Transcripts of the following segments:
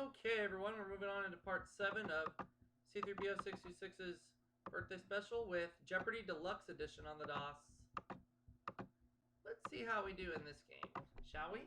Okay, everyone, we're moving on into part 7 of C3po626's birthday special with Jeopardy Deluxe Edition on the DOS. Let's see how we do in this game, shall we?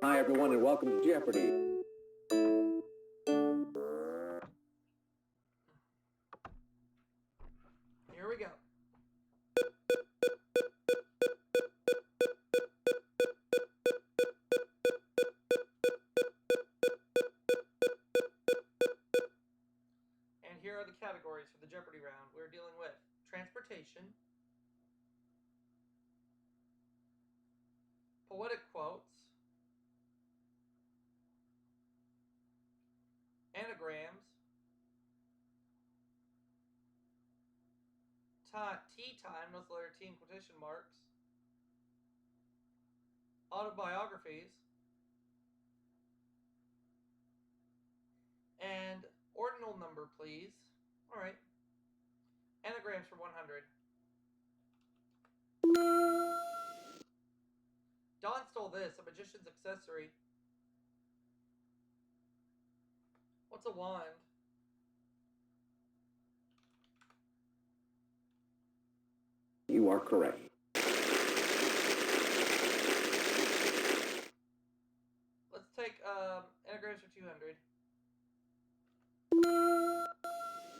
Hi, everyone, and welcome to Jeopardy! Here we go. And here are the categories for the Jeopardy round. We're dealing with transportation, poetic quotes, anagrams, tea time, those letter T in quotation marks, autobiographies, and ordinal number, please. All right. Anagrams for 100. Don stole this, a magician's accessory. What's a wand? You are correct. Let's take anagrams for 200.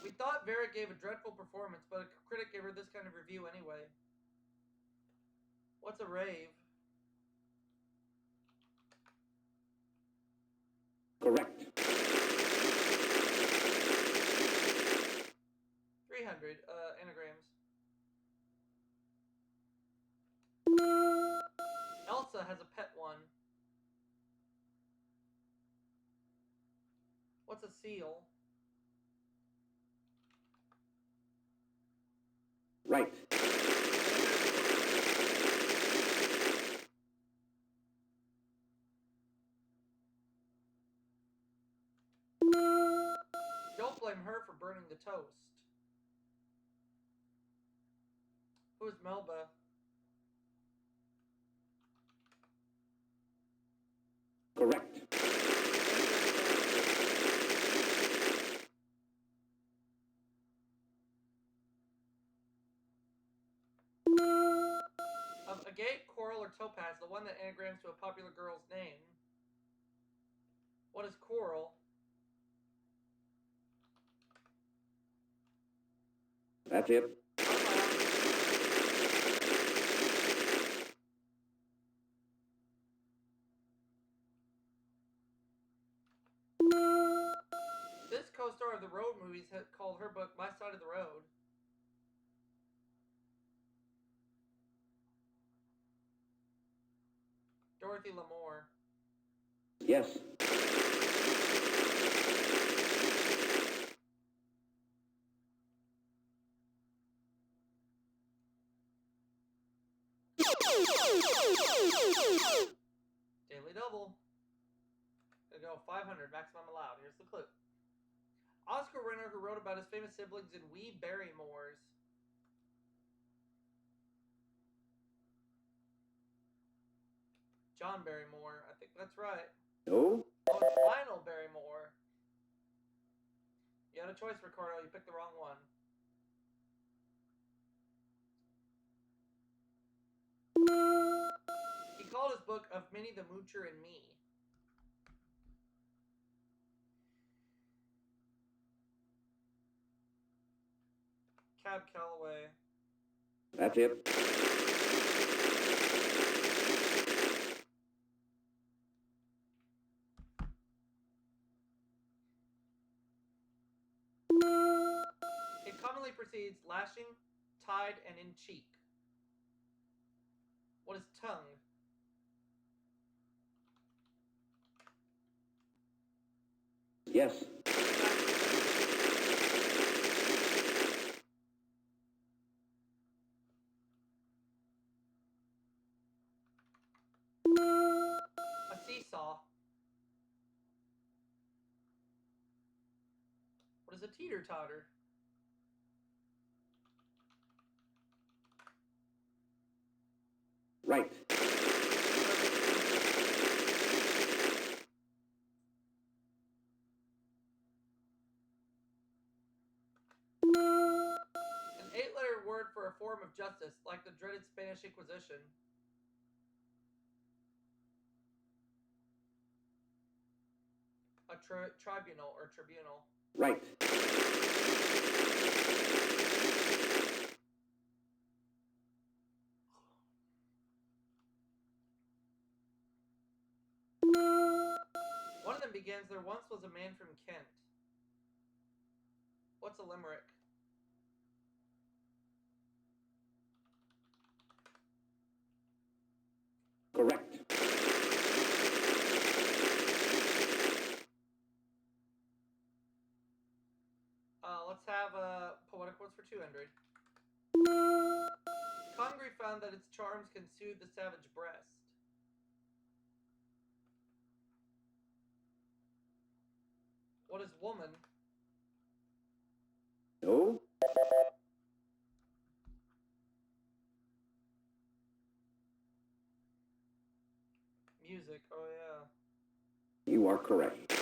We thought Vera gave a dreadful performance, but a critic gave her this kind of review anyway. What's a rave? Correct. 300 anagrams. Elsa has a pet one. What's a seal? Right. Don't blame her for burning the toast. Who's Melba? Correct. Agate, coral, or topaz, the one that anagrams to a popular girl's name. What is coral? That's it. This co-star of the Road movies had called her book My Side of the Road. Dorothy Lamour. Yes. Daily Double. Gonna go 500, maximum allowed. Here's the clue. Oscar winner who wrote about his famous siblings in We Barrymores. John Barrymore. I think that's right. No. Oh, it's Lionel Barrymore. You had a choice, Ricardo. You picked the wrong one. He called his book Of Minnie the Moocher and Me. Cab Calloway. That's it. It commonly precedes lashing, tied, and in cheek. What is tongue? Yes. A seesaw. What is a teeter-totter? Right. An 8-letter word for a form of justice, like the dreaded Spanish Inquisition. A tribunal or tribunal. Right. One of them begins, there once was a man from Kent. What's a limerick? Correct. Let's have poetic words for 200. Congreve found that its charms can soothe the savage breast. What is woman? No. Music. Oh, yeah. You are correct.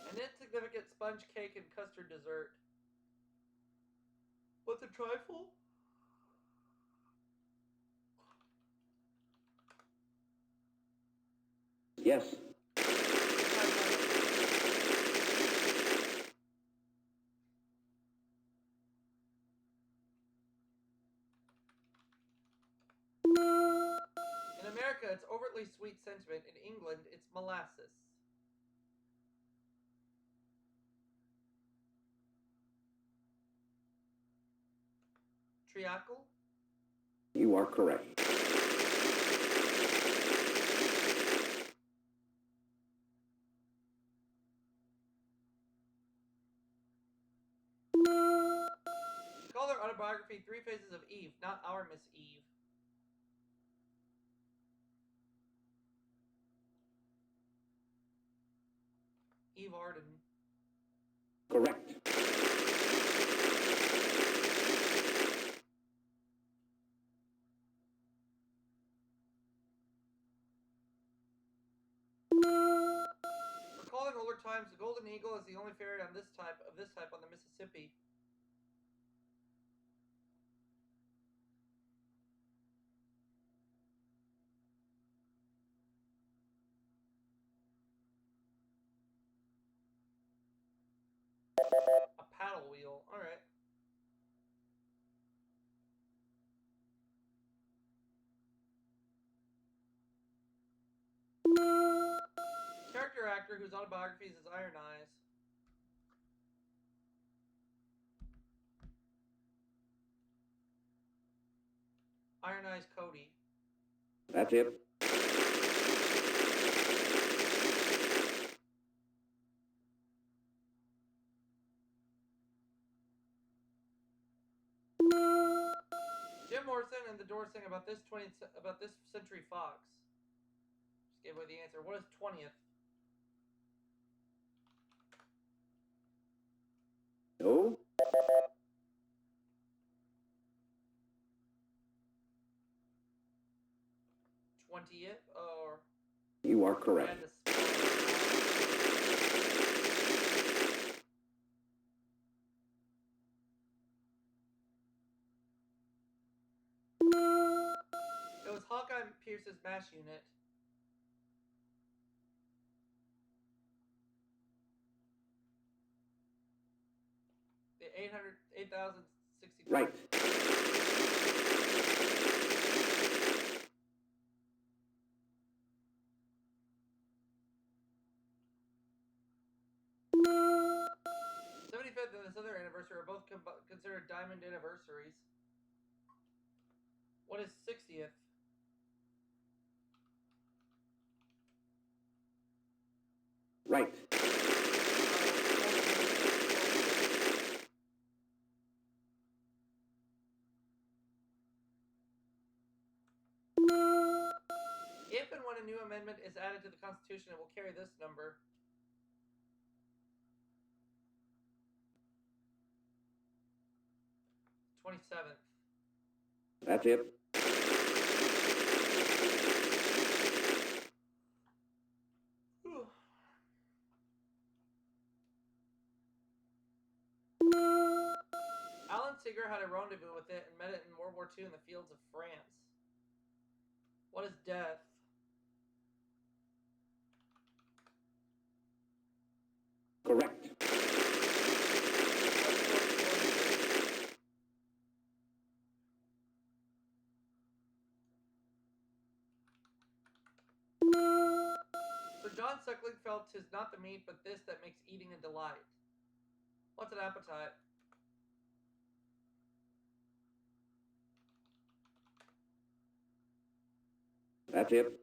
An insignificant sponge cake and custard dessert. What's a trifle? Yes. In America, it's overtly sweet sentiment. In England, it's molasses. Treacle? You are correct. She called her autobiography Three Faces of Eve, not Our Miss Eve. Eve Arden. Correct. Recalling older times, the golden eagle is the only ferry on this type on the Mississippi. A paddle wheel. All right. Character actor whose autobiographies is Iron Eyes. Iron Eyes Cody. That's it. Jim Morrison and the Doors sing about this century fox. Just gave away the answer. What is 20th? 20th, or You are correct. and the spell. It was Hawkeye Pierce's MASH unit. The 8,063. Right. th and the Southern anniversary are both considered diamond anniversaries. What is 60th? Right. If and when a new amendment is added to the Constitution, it will carry this number. '27th. That's it. Alan Seeger had a rendezvous with it and met it in World War II in the fields of France. What is death? Correct. Sir John Suckling felt 'tis not the meat, but this that makes eating a delight. What's an appetite? That's it.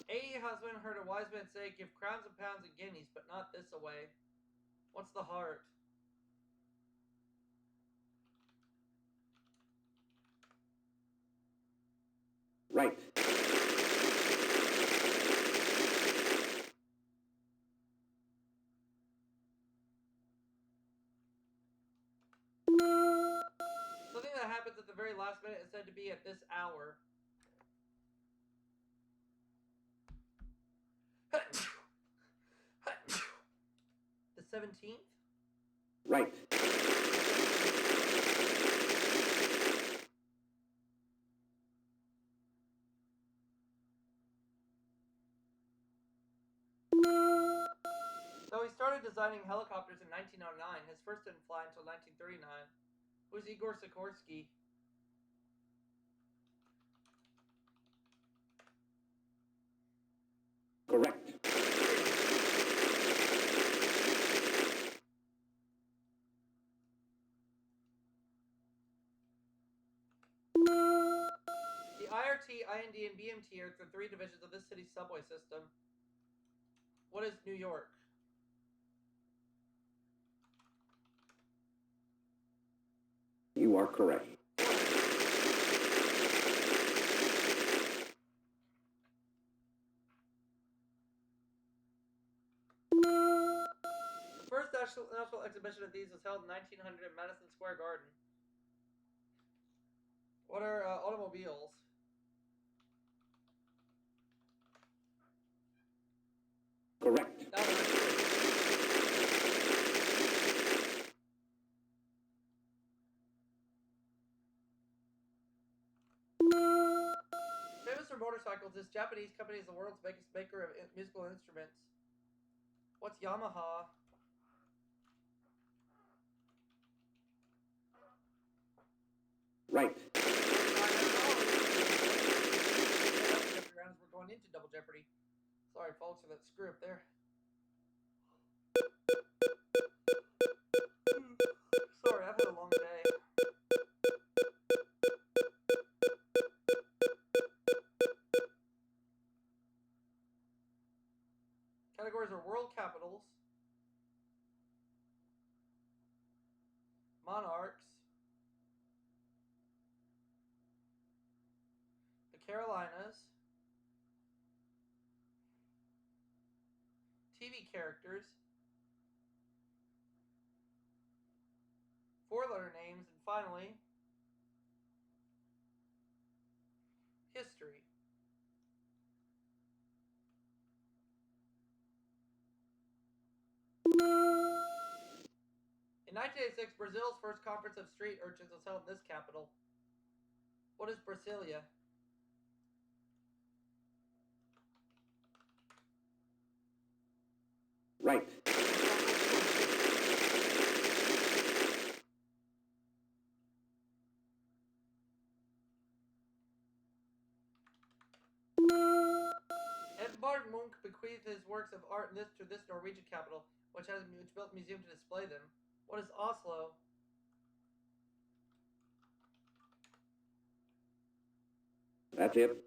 A husband heard a wise man say, give crowns and pounds and guineas, but not this away. What's the heart? Right. Something that happens at the very last minute is said to be at this hour. The 17th? Right. Though he started designing helicopters in 1909, his first didn't fly until 1939. Who's Igor Sikorsky? Correct. The IRT, IND, and BMT are the three divisions of this city's subway system. What is New York? You are correct. The first national exhibition of these was held in 1900 in Madison Square Garden. What are automobiles? Correct. That one I Famous for motorcycles, this Japanese company is the world's biggest maker of musical instruments. What's Yamaha? Right. We're going into Double Jeopardy. Sorry, folks, for that screw up there. Sorry, I've had a long day. Categories are world capitals, monarchs, the Carolinas, TV characters, other names. And finally, history. In 1986, Brazil's first conference of street urchins was held in this capital. What is Brasilia? Right. Edvard Munch bequeathed his works of art to this Norwegian capital, which built a museum to display them. What is Oslo? That's it.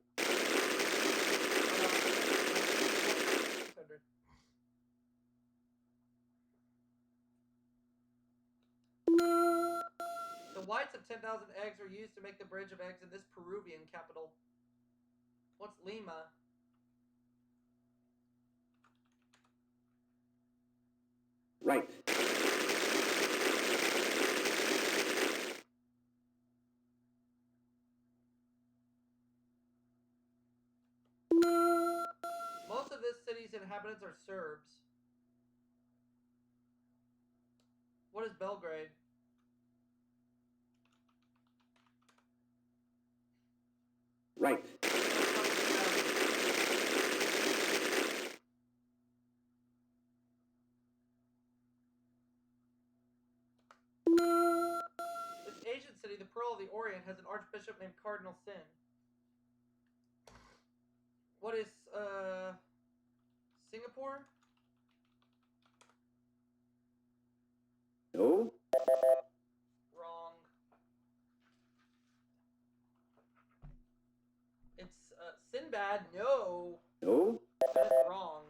The whites of 10,000 eggs were used to make the bridge of eggs in this Peruvian capital. What's Lima? Right. Most of this city's inhabitants are Serbs. What is Belgrade? Right. This Asian city, the Pearl of the Orient, has an archbishop named Cardinal Sin. What is Singapore? No. Wrong. It's Sinbad. No. No. That is wrong.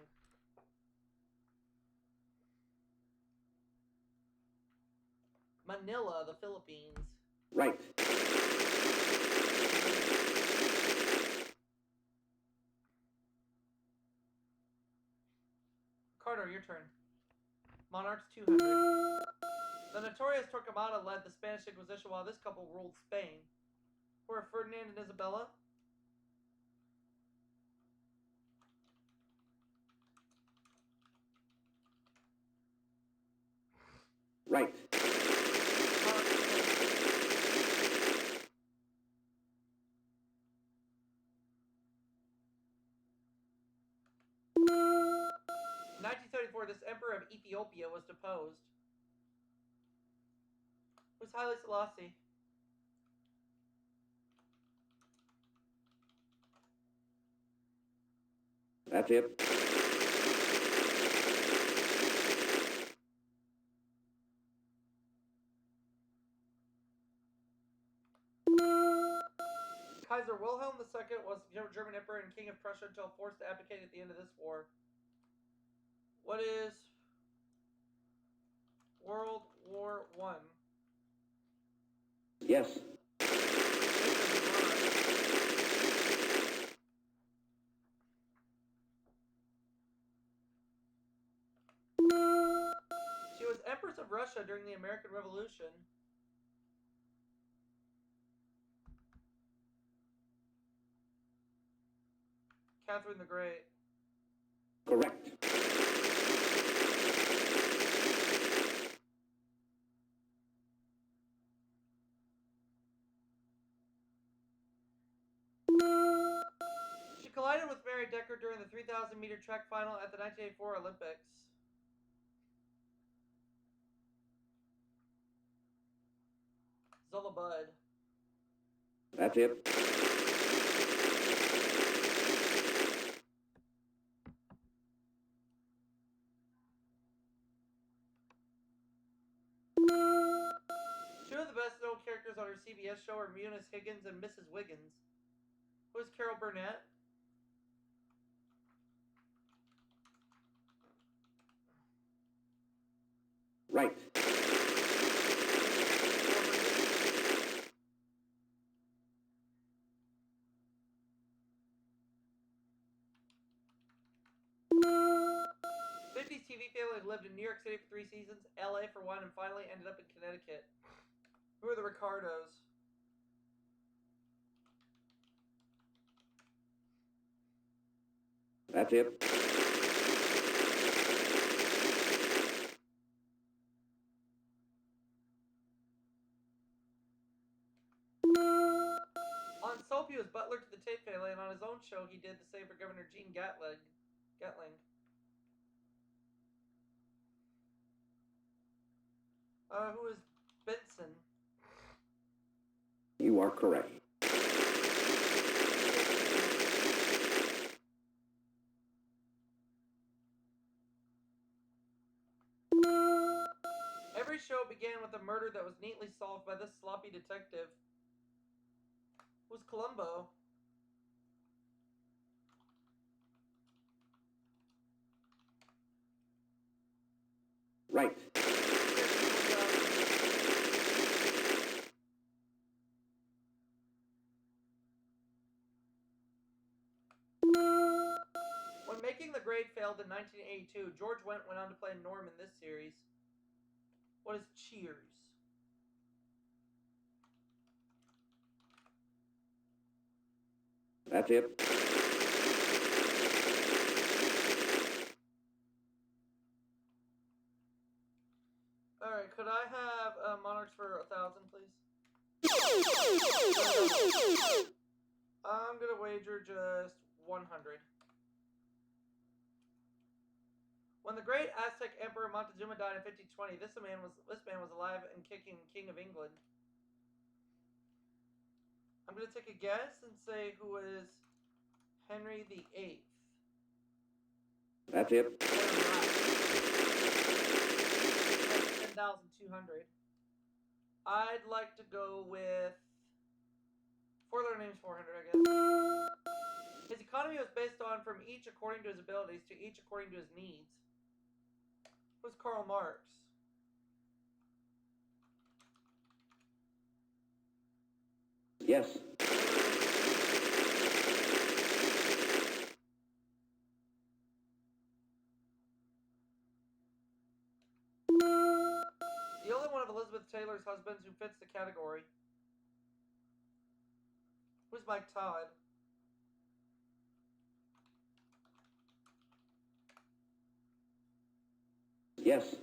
Manila, the Philippines. Right. Carter, your turn. Monarchs 200. The notorious Torquemada led the Spanish Inquisition while this couple ruled Spain. Who are Ferdinand and Isabella? Right. In 1934, this emperor of Ethiopia was deposed. Who's Haile Selassie? That's it. Kaiser Wilhelm II was German emperor and king of Prussia until forced to abdicate at the end of this war. What is World War I? Yes. She was Empress of Russia during the American Revolution. Catherine the Great. Correct. She collided with Mary Decker during the 3,000-meter track final at the 1984 Olympics. Zola Budd. That's it. Two of the best known characters on her CBS show are Eunice Higgins and Mrs. Wiggins. Who is Carol Burnett? Right. '50s TV family lived in New York City for 3 seasons, LA for 1, and finally ended up in Connecticut. Who are the Ricardos? That's it. On Soap, he was butler to the Tate family, and on his own show, he did the same for Governor Gene Gatling. Who is Benson? You are correct. Every show began with a murder that was neatly solved by this sloppy detective. Who's Columbo? Right. When Making the Grade failed in 1982, George Wendt went on to play Norm in this series. What is Cheers? That's it. Alright, could I have Monarchs for 1,000, please? I'm gonna wager just 100. When the great Aztec Emperor Montezuma died in 1520, this man was alive and kicking, King of England. I'm gonna take a guess and say who is Henry VIII. That's it. 10,200. I'd like to go with four-letter names 400, I guess. His economy was based on from each according to his abilities to each according to his needs. Who's Karl Marx? Yes. The only one of Elizabeth Taylor's husbands who fits the category. Who's Mike Todd? Yes.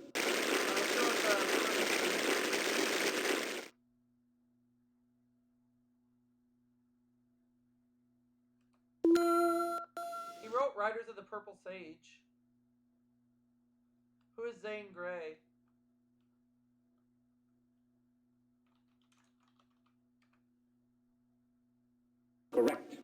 He wrote Riders of the Purple Sage. Who is Zane Grey? Correct.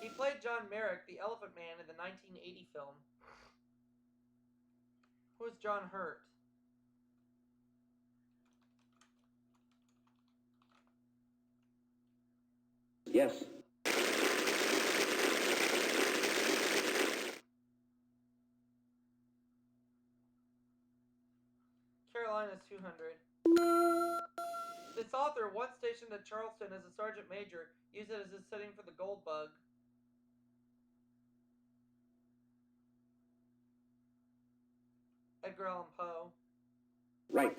He played John Merrick, the Elephant Man, in the 1980 film. Who is John Hurt? Yes. Carolina's 200. This author, once stationed at Charleston as a sergeant major, used it as his setting for the gold bug. Edgar Allan Poe. Right.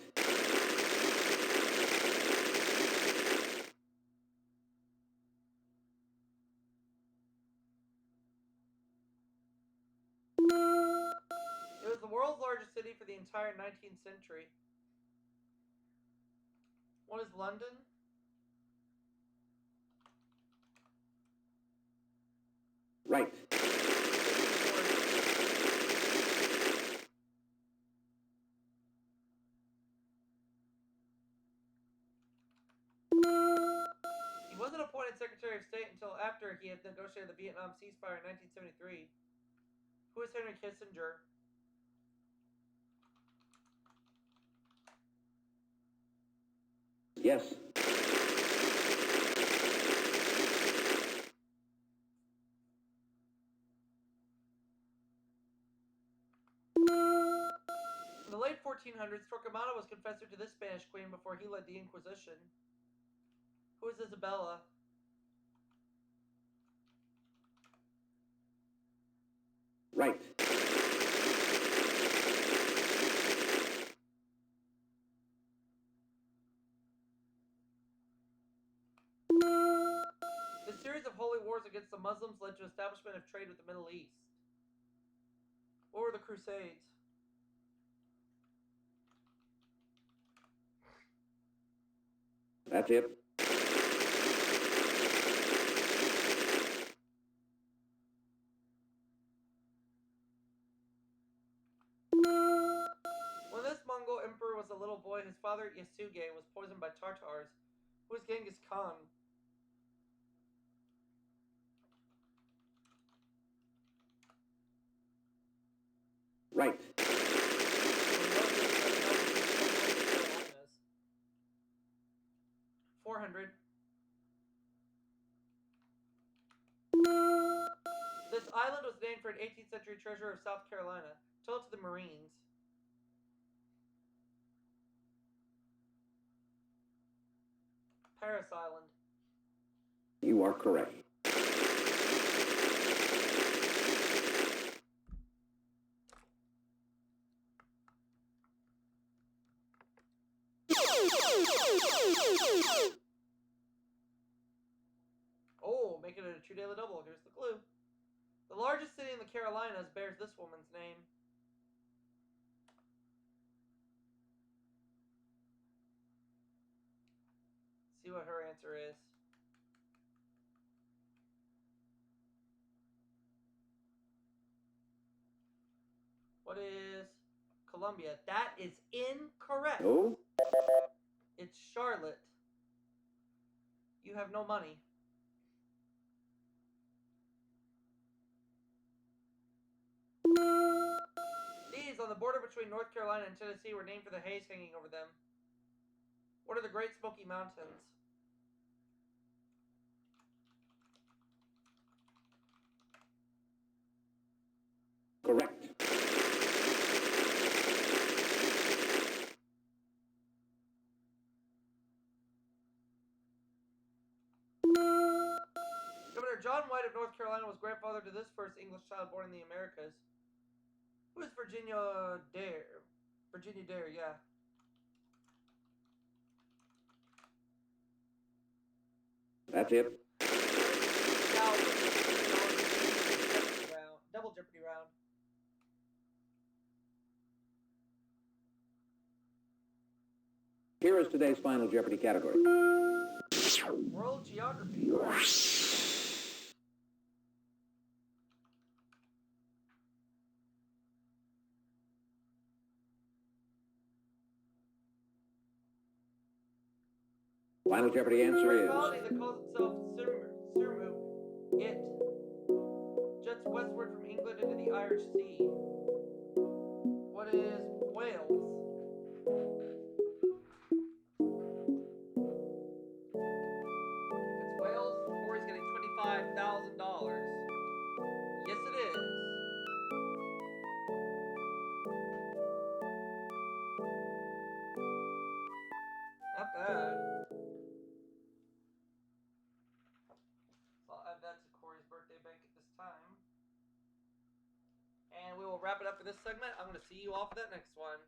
It was the world's largest city for the entire 19th century. What is London? Right. He wasn't appointed Secretary of State until after he had negotiated the Vietnam ceasefire in 1973. Who is Henry Kissinger? Yes. In the late 1400s, Torquemada was confessor to this Spanish queen before he led the Inquisition. Who is Isabella? series of holy wars against the Muslims led to establishment of trade with the Middle East? What were the Crusades? That's it. When this Mongol emperor was a little boy, his father Yasuge was poisoned by Tartars. Who is Genghis Khan? Right. 400. This island was named for an 18th century treasure of South Carolina. Tell it to the Marines. Paris Island. You are correct. Oh, make it a true daily double. Here's the clue. The largest city in the Carolinas bears this woman's name. See what her answer is. What is Columbia? That is incorrect. No. It's Charlotte. You have no money. These on the border between North Carolina and Tennessee were named for the haze hanging over them. What are the Great Smoky Mountains? Correct. Governor John White of North Carolina was grandfather to this first English child born in the Americas. Who is Virginia Dare? Virginia Dare, yeah. That's it. Double Jeopardy round. Here is today's final Jeopardy category. World Geography. Final Jeopardy answer is Colony that calls itself Surmu. It juts westward from England into the Irish Sea. What is Wales? If it's Wales, Corey's getting $25,000. Yes, it is. Not bad. So I'll add that to Corey's birthday bank at this time. And we will wrap it up for this segment. I'm going to see you all for that next one.